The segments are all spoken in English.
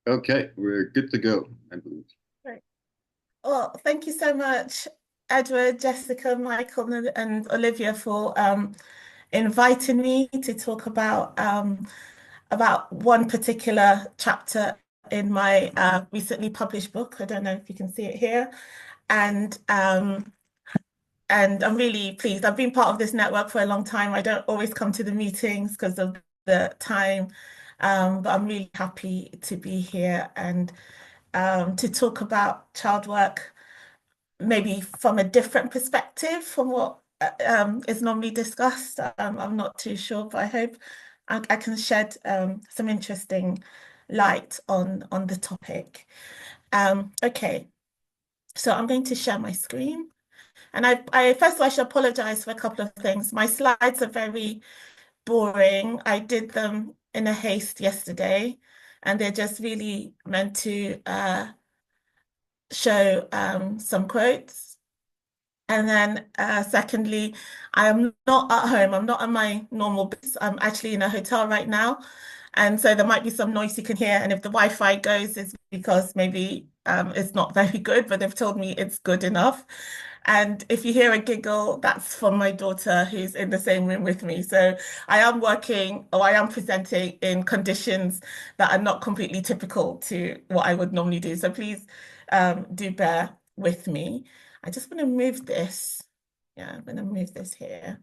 Okay, we're good to go, I believe. Right. Well, thank you so much, Edward, Jessica, Michael, and Olivia for inviting me to talk about one particular chapter in my recently published book. I don't know if you can see it here, and um, and I'm really pleased. I've been part of this network for a long time. I don't always come to the meetings because of the time, but I'm really happy to be here and to talk about child work maybe from a different perspective from what is normally discussed. I'm not too sure, but I hope I can shed some interesting light on the topic. Okay, so I'm going to share my screen. And I first of all, I should apologize for a couple of things. My slides are very boring. I did them in a haste yesterday, and they're just really meant to show some quotes. And then, secondly, I am not at home. I'm not at my normal base. I'm actually in a hotel right now. And so there might be some noise you can hear. And if the Wi-Fi goes, it's because maybe it's not very good, but they've told me it's good enough. And if you hear a giggle, that's from my daughter who's in the same room with me. So I am working or I am presenting in conditions that are not completely typical to what I would normally do. So please do bear with me. I just want to move this. Yeah, I'm going to move this here.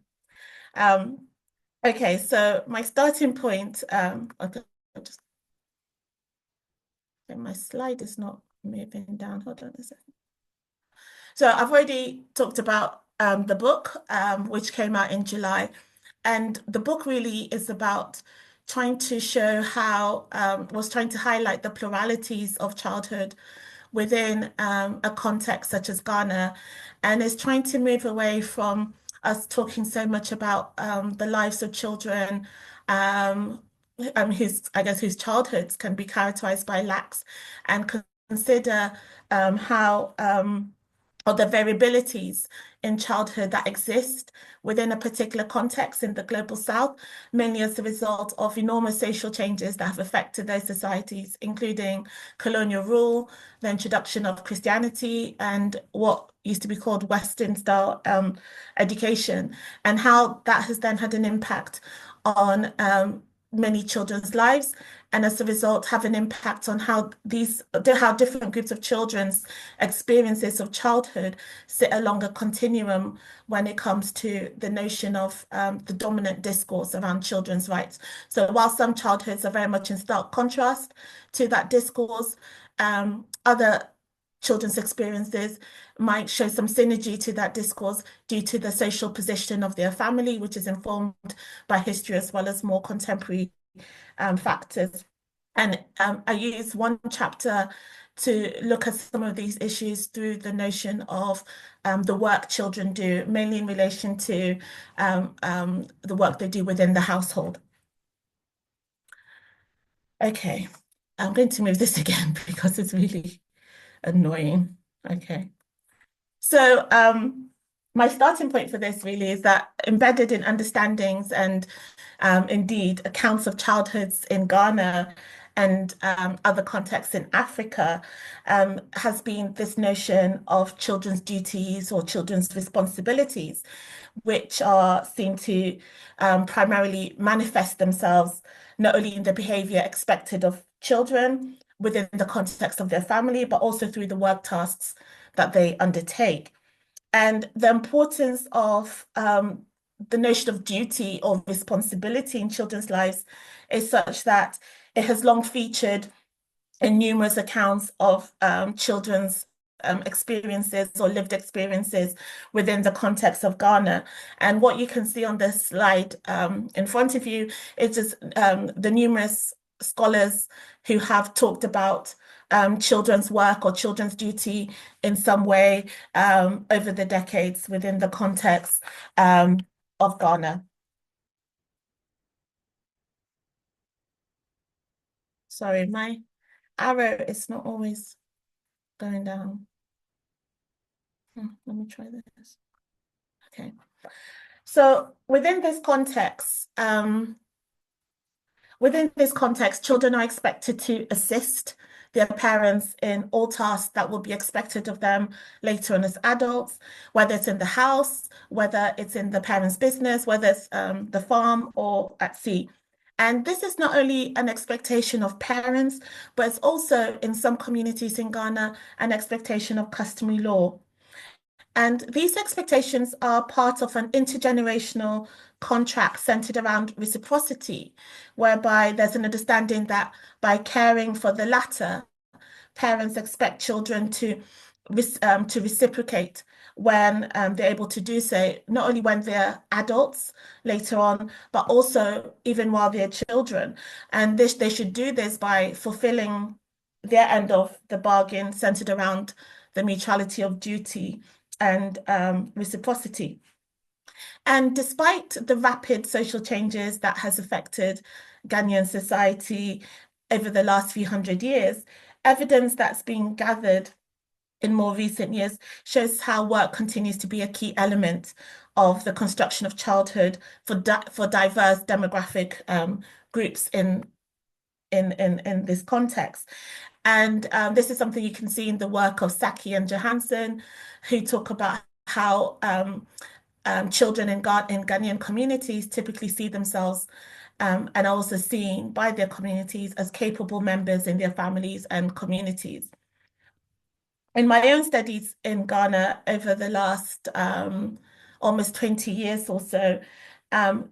Um, okay, so my starting point, okay, just okay, my slide is not moving down. Hold on a second. So I've already talked about the book, which came out in July. And the book really is about trying to show how, was trying to highlight the pluralities of childhood within a context such as Ghana, and is trying to move away from us talking so much about the lives of children um, whose, I guess, whose childhoods can be characterized by lacks, and consider how or the variabilities in childhood that exist within a particular context in the global south, mainly as a result of enormous social changes that have affected those societies, including colonial rule, the introduction of Christianity, and what used to be called Western style education, and how that has then had an impact on many children's lives, and as a result have an impact on how different groups of children's experiences of childhood sit along a continuum when it comes to the notion of the dominant discourse around children's rights. So while some childhoods are very much in stark contrast to that discourse, other children's experiences might show some synergy to that discourse due to the social position of their family, which is informed by history as well as more contemporary factors. And I use one chapter to look at some of these issues through the notion of the work children do, mainly in relation to the work they do within the household. Okay, I'm going to move this again because it's really annoying. Okay. So, my starting point for this really is that embedded in understandings and indeed accounts of childhoods in Ghana and other contexts in Africa has been this notion of children's duties or children's responsibilities, which are seen to primarily manifest themselves not only in the behavior expected of children within the context of their family, but also through the work tasks that they undertake. And the importance of the notion of duty or responsibility in children's lives is such that it has long featured in numerous accounts of children's experiences or lived experiences within the context of Ghana. And what you can see on this slide in front of you is just the numerous scholars who have talked about children's work or children's duty in some way over the decades within the context of Ghana. Sorry, my arrow is not always going down. Let me try this. Okay. So within this context, Within this context, children are expected to assist their parents in all tasks that will be expected of them later on as adults, whether it's in the house, whether it's in the parents' business, whether it's the farm or at sea. And this is not only an expectation of parents, but it's also in some communities in Ghana, an expectation of customary law. And these expectations are part of an intergenerational contract centered around reciprocity, whereby there's an understanding that by caring for the latter, parents expect children to reciprocate when they're able to do so, not only when they're adults later on, but also even while they're children. And they should do this by fulfilling their end of the bargain centered around the mutuality of duty and reciprocity. And despite the rapid social changes that has affected Ghanaian society over the last few hundred years, evidence that's been gathered in more recent years shows how work continues to be a key element of the construction of childhood for diverse demographic groups in this context. And this is something you can see in the work of Saki and Johansson, who talk about how children in Ghanaian communities typically see themselves and are also seen by their communities as capable members in their families and communities. In my own studies in Ghana over the last almost 20 years or so, um,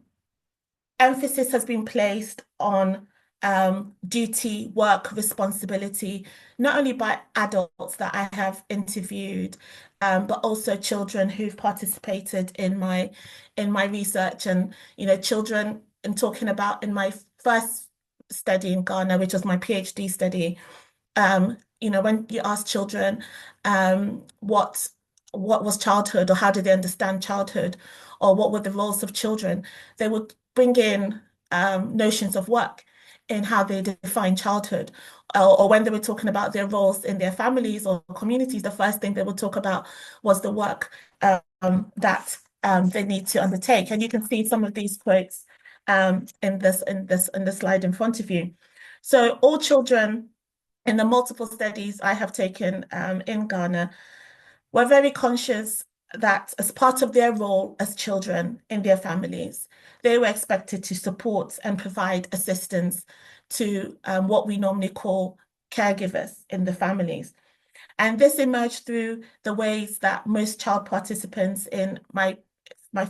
emphasis has been placed on duty, work, responsibility, not only by adults that I have interviewed, but also children who've participated in my research. And children, I'm talking about in my first study in Ghana, which was my PhD study. When you ask children what was childhood, or how did they understand childhood, or what were the roles of children, they would bring in notions of work in how they define childhood. Or when they were talking about their roles in their families or communities, the first thing they would talk about was the work that they need to undertake. And you can see some of these quotes in the slide in front of you. So all children in the multiple studies I have taken in Ghana were very conscious that as part of their role as children in their families, they were expected to support and provide assistance to what we normally call caregivers in the families. And this emerged through the ways that most child participants in my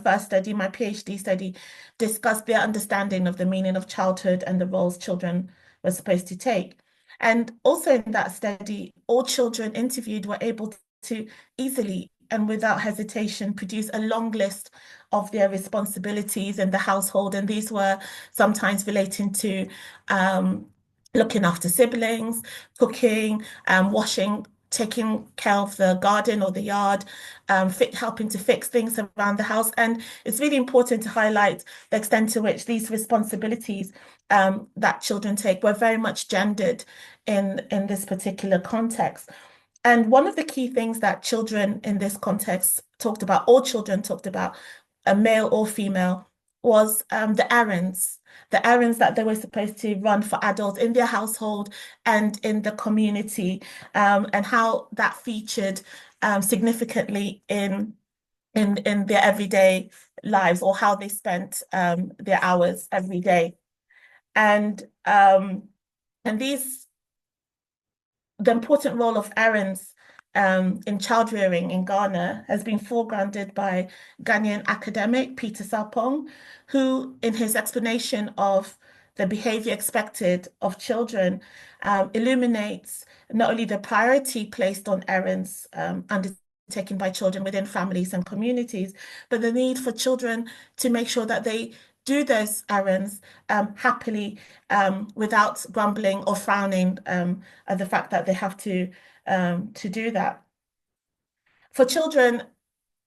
first study, my PhD study, discussed their understanding of the meaning of childhood and the roles children were supposed to take. And also in that study, all children interviewed were able to easily and without hesitation produce a long list of their responsibilities in the household. And these were sometimes relating to looking after siblings, cooking, washing, taking care of the garden or the yard, helping to fix things around the house. And it's really important to highlight the extent to which these responsibilities that children take were very much gendered in this particular context. And one of the key things that children in this context talked about, all children talked about, a male or female, was the errands that they were supposed to run for adults in their household and in the community, and how that featured significantly in their everyday lives, or how they spent their hours every day. And these the important role of errands in child rearing in Ghana has been foregrounded by Ghanaian academic Peter Sarpong, who, in his explanation of the behavior expected of children, illuminates not only the priority placed on errands undertaken by children within families and communities, but the need for children to make sure that they do those errands happily, without grumbling or frowning at the fact that they have to do that. For children,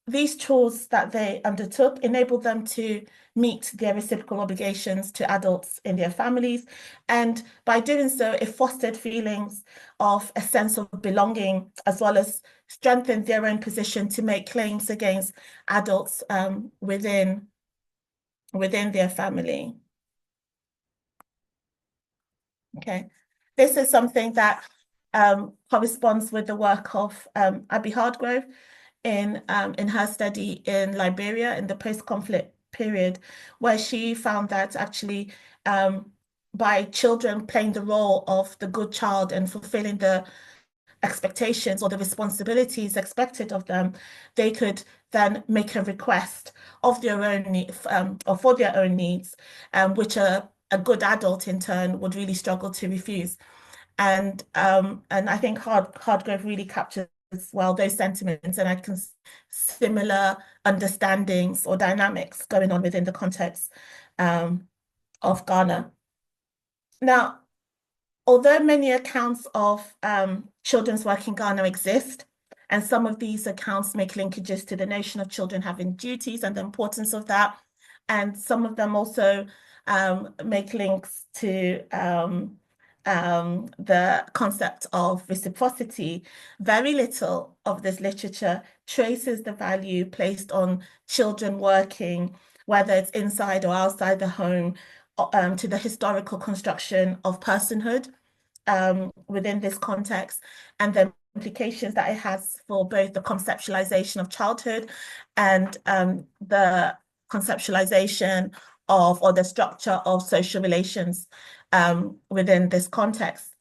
these chores that they undertook enabled them to meet their reciprocal obligations to adults in their families. And by doing so, it fostered feelings of a sense of belonging, as well as strengthened their own position to make claims against adults within their family. Okay. This is something that corresponds with the work of Abby Hardgrove in her study in Liberia in the post-conflict period, where she found that actually by children playing the role of the good child and fulfilling the expectations or the responsibilities expected of them, they could then make a request of their own need, or for their own needs, which a good adult in turn would really struggle to refuse. And I think Hardgrove really captures well those sentiments, and I can similar understandings or dynamics going on within the context of Ghana. Now, although many accounts of children's work in Ghana exist, and some of these accounts make linkages to the notion of children having duties and the importance of that, and some of them also make links to the concept of reciprocity, very little of this literature traces the value placed on children working, whether it's inside or outside the home, to the historical construction of personhood within this context, and the implications that it has for both the conceptualization of childhood and the conceptualization of or the structure of social relations within this context.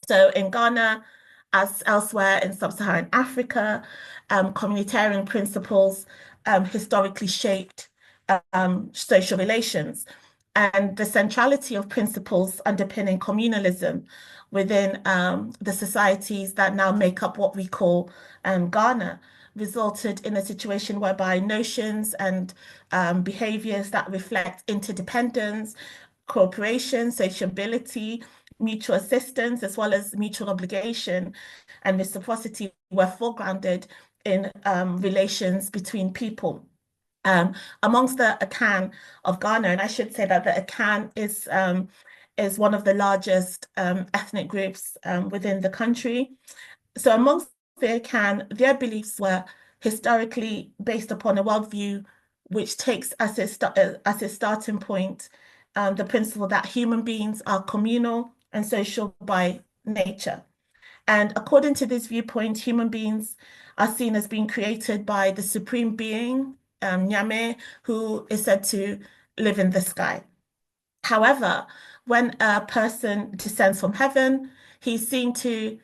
So in Ghana, as elsewhere in sub-Saharan Africa, communitarian principles historically shaped social relations, and the centrality of principles underpinning communalism within the societies that now make up what we call Ghana resulted in a situation whereby notions and behaviors that reflect interdependence, cooperation, sociability, mutual assistance, as well as mutual obligation and reciprocity were foregrounded in relations between people. Amongst the Akan of Ghana, and I should say that the Akan is one of the largest ethnic groups within the country. So amongst the Akan, their beliefs were historically based upon a worldview which takes as its starting point the principle that human beings are communal and social by nature. And according to this viewpoint, human beings are seen as being created by the supreme being, Nyame, who is said to live in the sky. However, when a person descends from heaven, he's seen to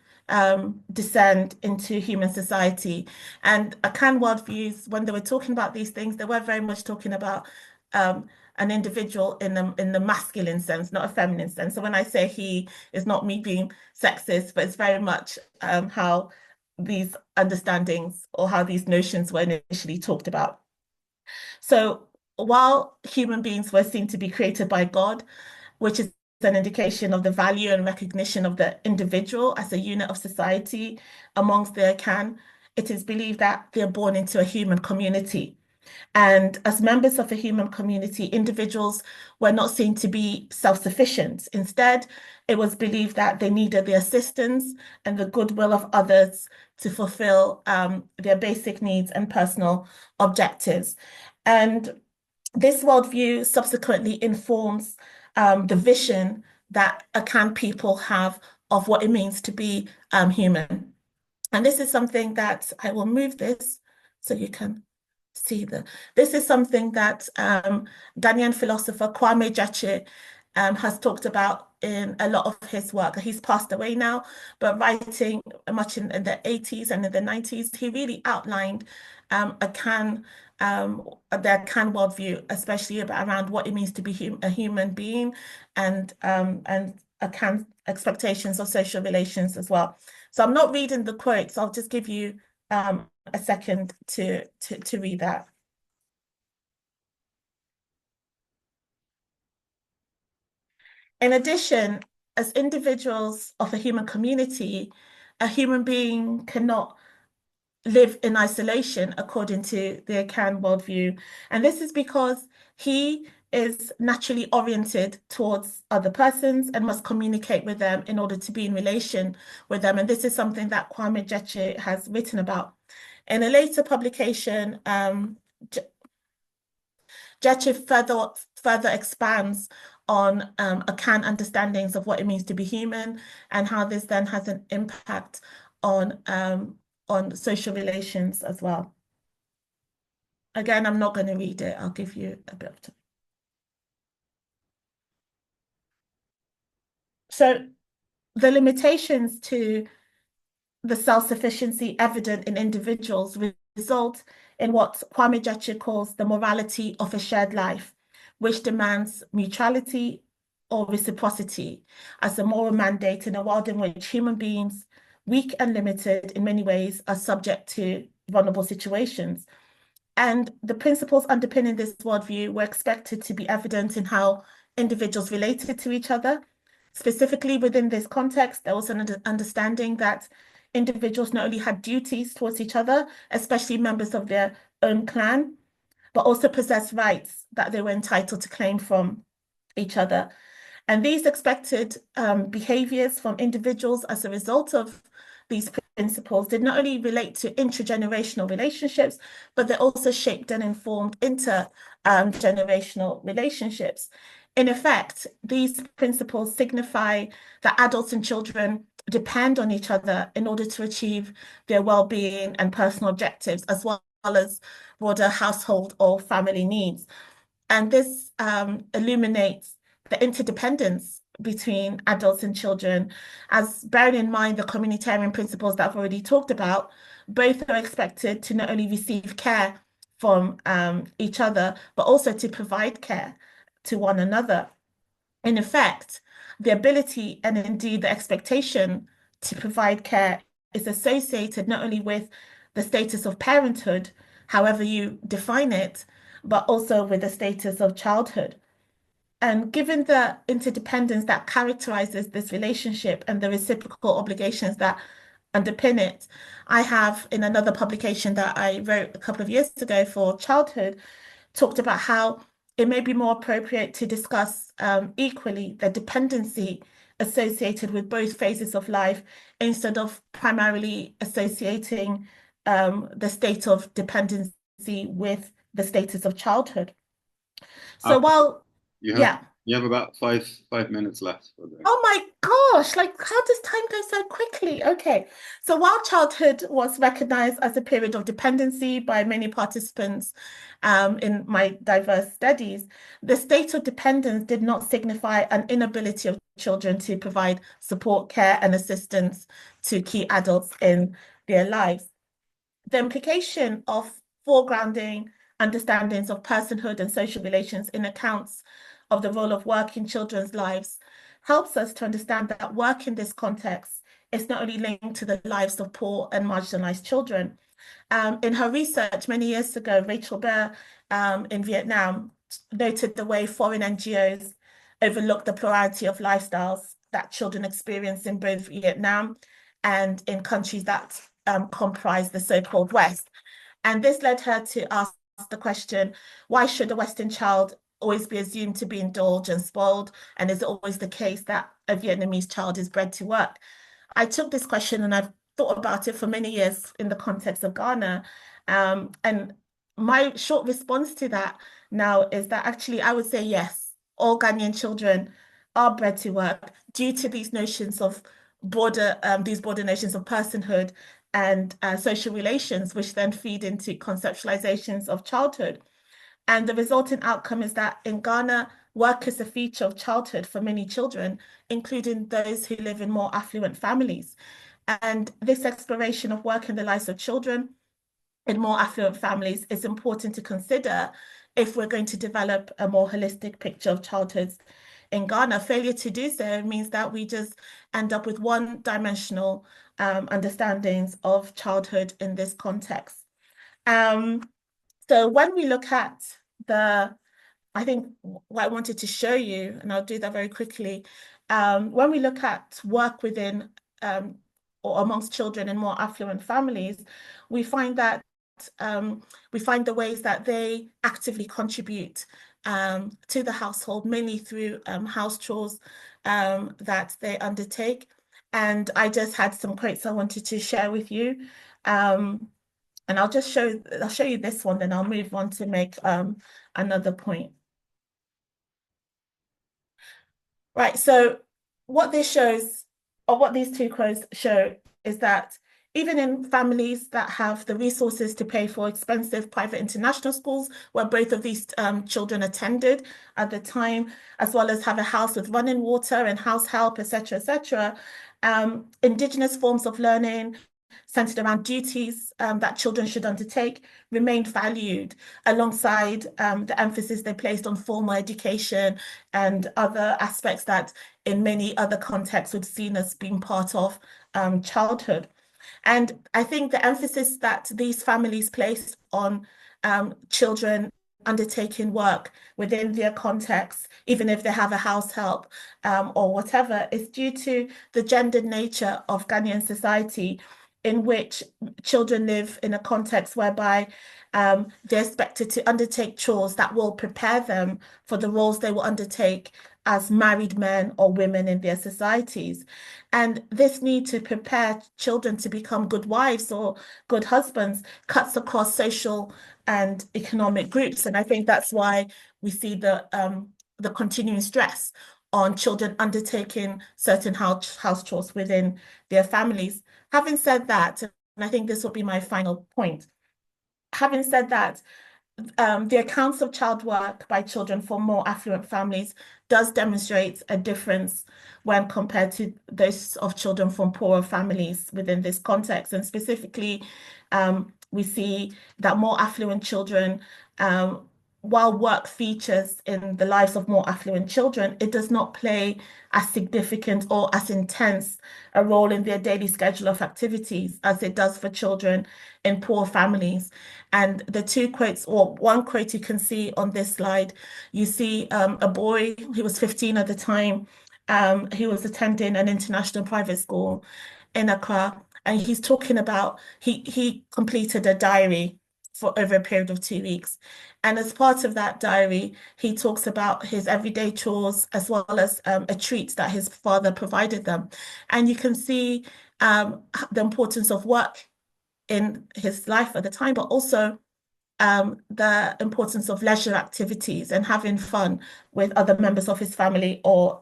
descend into human society. And Akan worldviews, when they were talking about these things, they were very much talking about an individual in the masculine sense, not a feminine sense. So when I say he, it's not me being sexist, but it's very much how these understandings or how these notions were initially talked about. So while human beings were seen to be created by God, which is an indication of the value and recognition of the individual as a unit of society amongst their Akan, it is believed that they're born into a human community. And as members of a human community, individuals were not seen to be self-sufficient. Instead, it was believed that they needed the assistance and the goodwill of others to fulfill their basic needs and personal objectives. And this worldview subsequently informs the vision that Akan people have of what it means to be human. And this is something that I will move this so you can see this is something that Ghanaian philosopher Kwame Gyatso has talked about in a lot of his work. He's passed away now, but writing much in the 80s and in the 90s, he really outlined the Akan worldview, especially around what it means to be a human being and Akan expectations of social relations as well. So I'm not reading the quotes. I'll just give you a second to read that. In addition, as individuals of a human community, a human being cannot live in isolation according to the Akan worldview. And this is because he is naturally oriented towards other persons and must communicate with them in order to be in relation with them. And this is something that Kwame Gyatso has written about. In a later publication, Gyatso further expands on account understandings of what it means to be human and how this then has an impact on social relations as well. Again, I'm not going to read it. I'll give you a bit of time. So the limitations to the self-sufficiency evident in individuals result in what Kwame Gyatso calls the morality of a shared life, which demands mutuality or reciprocity as a moral mandate in a world in which human beings, weak and limited in many ways, are subject to vulnerable situations. And the principles underpinning this worldview were expected to be evident in how individuals related to each other. Specifically within this context, there was an understanding that individuals not only had duties towards each other, especially members of their own clan, but also possessed rights that they were entitled to claim from each other. And these expected behaviors from individuals as a result of these principles did not only relate to intergenerational relationships, but they also shaped and informed intergenerational relationships. In effect, these principles signify that adults and children depend on each other in order to achieve their well-being and personal objectives, as well as broader household or family needs. And this illuminates the interdependence between adults and children, as bearing in mind the communitarian principles that I've already talked about, both are expected to not only receive care from each other, but also to provide care to one another. In effect, the ability and indeed the expectation to provide care is associated not only with the status of parenthood, however you define it, but also with the status of childhood. And given the interdependence that characterizes this relationship and the reciprocal obligations that underpin it, I have in another publication that I wrote a couple of years ago for childhood, talked about how it may be more appropriate to discuss equally the dependency associated with both phases of life instead of primarily associating the state of dependency with the status of childhood. So Uh, while, you have yeah. you have about five minutes left for the. Oh my gosh, like how does time go so quickly? Okay. So while childhood was recognized as a period of dependency by many participants in my diverse studies, the state of dependence did not signify an inability of children to provide support, care, and assistance to key adults in their lives. The implication of foregrounding understandings of personhood and social relations in accounts of the role of work in children's lives helps us to understand that work in this context is not only linked to the lives of poor and marginalized children. In her research many years ago, Rachel Bear in Vietnam noted the way foreign NGOs overlook the plurality of lifestyles that children experience in both Vietnam and in countries that comprise the so-called West. And this led her to ask the question, why should a Western child always be assumed to be indulged and spoiled? And is it always the case that a Vietnamese child is bred to work? I took this question and I've thought about it for many years in the context of Ghana. And my short response to that now is that actually I would say yes, all Ghanaian children are bred to work due to these notions of these border notions of personhood and social relations, which then feed into conceptualizations of childhood. And the resulting outcome is that in Ghana, work is a feature of childhood for many children, including those who live in more affluent families. And this exploration of work in the lives of children in more affluent families is important to consider if we're going to develop a more holistic picture of childhoods in Ghana. Failure to do so means that we just end up with one-dimensional understandings of childhood in this context. So when we look at I think what I wanted to show you, and I'll do that very quickly, when we look at work within or amongst children in more affluent families, we find that we find the ways that they actively contribute to the household, mainly through house chores that they undertake. And I just had some quotes I wanted to share with you. And I'll show you this one, then I'll move on to make another point. Right. So what this shows, or what these two quotes show, is that even in families that have the resources to pay for expensive private international schools, where both of these children attended at the time, as well as have a house with running water and house help, etc., Indigenous forms of learning centered around duties that children should undertake remained valued alongside the emphasis they placed on formal education and other aspects that in many other contexts would seen as being part of childhood. And I think the emphasis that these families placed on children undertaking work within their context, even if they have a house help or whatever, is due to the gendered nature of Ghanaian society, in which children live in a context whereby they're expected to undertake chores that will prepare them for the roles they will undertake as married men or women in their societies. And this need to prepare children to become good wives or good husbands cuts across social and economic groups. And I think that's why we see the continuing stress on children undertaking certain house chores within their families. Having said that, and I think this will be my final point, having said that, the accounts of child work by children from more affluent families does demonstrate a difference when compared to those of children from poorer families within this context. And specifically, we see that more affluent children, while work features in the lives of more affluent children, it does not play as significant or as intense a role in their daily schedule of activities as it does for children in poor families. And the two quotes, or one quote you can see on this slide, you see a boy who was 15 at the time, he was attending an international private school in Accra, and he's talking about he completed a diary for over a period of 2 weeks. And as part of that diary, he talks about his everyday chores as well as a treat that his father provided them. And you can see the importance of work in his life at the time, but also the importance of leisure activities and having fun with other members of his family or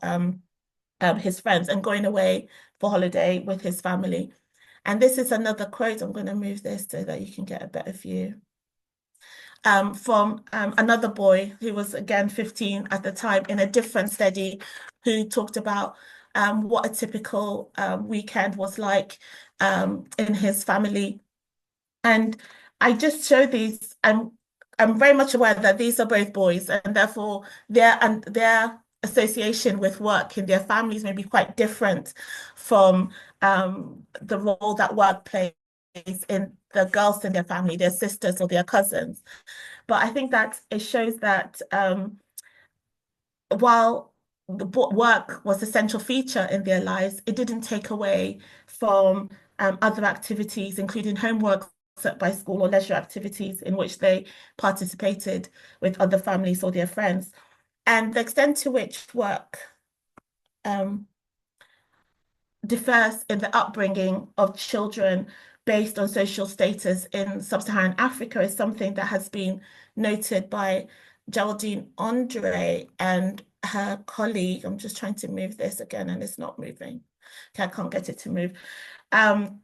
his friends and going away for holiday with his family. And this is another quote. I'm going to move this so that you can get a better view. From another boy who was again 15 at the time in a different study, who talked about what a typical weekend was like in his family. And I just show these. I'm very much aware that these are both boys, and therefore their association with work in their families may be quite different from the role that work plays in the girls in their family, their sisters or their cousins. But I think that it shows that while the work was a central feature in their lives, it didn't take away from other activities, including homework set by school or leisure activities in which they participated with other families or their friends. And the extent to which work um, differs in the upbringing of children based on social status in sub-Saharan Africa is something that has been noted by Geraldine Andre and her colleague. I'm just trying to move this again and it's not moving. Okay, I can't get it to move. And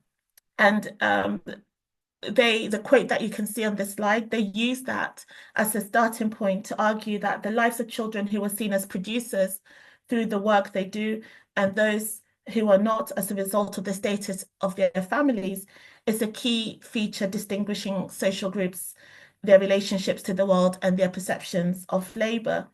the quote that you can see on this slide, they use that as a starting point to argue that the lives of children who are seen as producers through the work they do and those who are not as a result of the status of their families is a key feature distinguishing social groups, their relationships to the world and their perceptions of labor.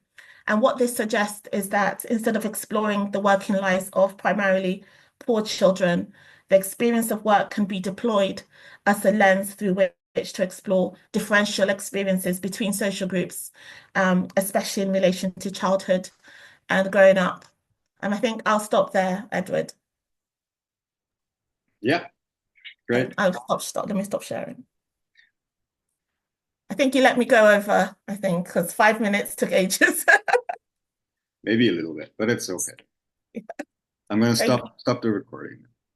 And what this suggests is that instead of exploring the working lives of primarily poor children, the experience of work can be deployed as a lens through which to explore differential experiences between social groups, especially in relation to childhood and growing up. And I think I'll stop there, Edward. Yeah, great. Let me stop sharing. I think you let me go over, I think, because 5 minutes took ages. Maybe a little bit, but it's okay. I'm going to stop the recording.